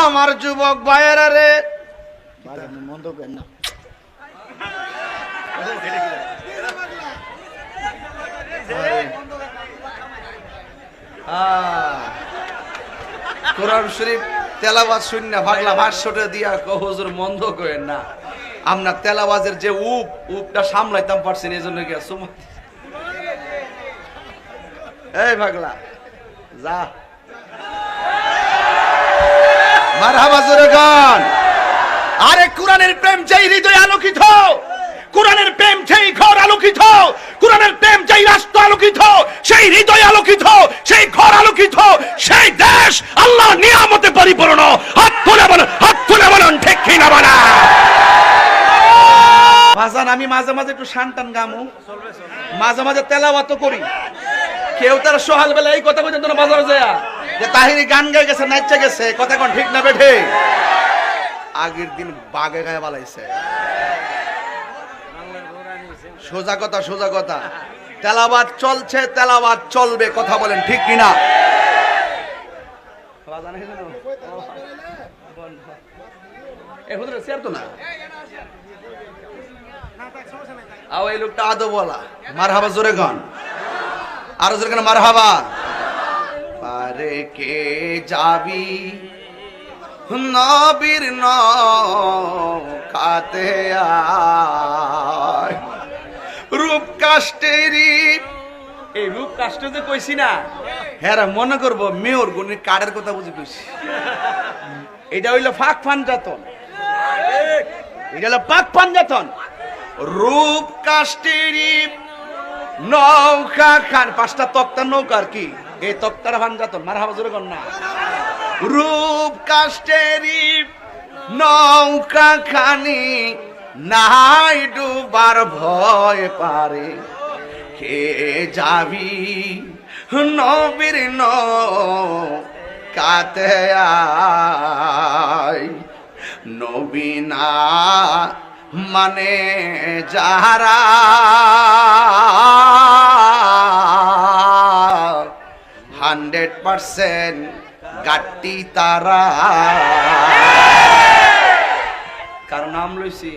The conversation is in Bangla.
আমার যুবক ভাইয়েরা রে, মন্দ করেন না। কোরআন শরীফ তেলাওয়াত শূন্য ভাগলা 500 দিয়া হুজুর মন্দ করেন না। আমরা তেলাওয়াজের যে উপটা সামলাইতাম পারছেন, এই জন্য গিয়া সুমা। এই ভাগলা যা, মারহাবা জোরে গান। আরে কোরআনের প্রেম যেই হৃদয় আলোকিত, কোরআনের প্রেম যেই ঘর আলোকিত, কোরআনের প্রেম যেই রাষ্ট্র আলোকিত, সেই হৃদয় আলোকিত, সেই ঘর আলোকিত, সেই দেশ আল্লাহর নিয়ামতে পরিপূর্ণ। হাত তুলে বলেন, হাত তুলে বলেন ঠিক কি না বলা। বাজান আমি মাঝে মাঝে একটু শানটান গামু, মাঝে মাঝে তেলাওয়াত করি। কেউ তার সোহাল বেলা এই কথা কইতেন না বাজারে যায় যে তাহিরি গান গাই গেছে, নাচতে গেছে, কথা কোন ঠিক না বেঠে? আগের দিন বাগে গায়ে বালাইছে। সোজা কথা, সোজা কথা। তেলাওয়াত চলছে, তেলাওয়াত চলবে, কথা বলেন ঠিক কিনা? এই লোকটা আদো বলা, মারহাবা জোরে গান, আরো জোরে গান মারহাবা। পারে কে যাবি নবীর নৌকাতে আয়, রূপ কাষ্টেরি। এই রূপ কাষ্ট যে কইছি না, হ্যাঁ মনে করবো মেয়র গুণের কার্ডের কথা বুঝে কইছি। এটা হইলো ফাঁক পাঞ্জাতন, এটা হলো পাক পাঞ্জাতন। রূপ কাষ্টেরি নৌকা খান, 5টা তক্তার নৌকা আর কি, এই তক্তার পাঞ্জাতন। মারহাবা জোরে কর না। রূপ কাষ্টেরি নৌকা খানি নাই ডুবার ভয় পারে, কে যাবি নবীর নৌকাতে আয়। নবী না মানে যারা 100% গাটি তারা, কারণ নাম লইছি।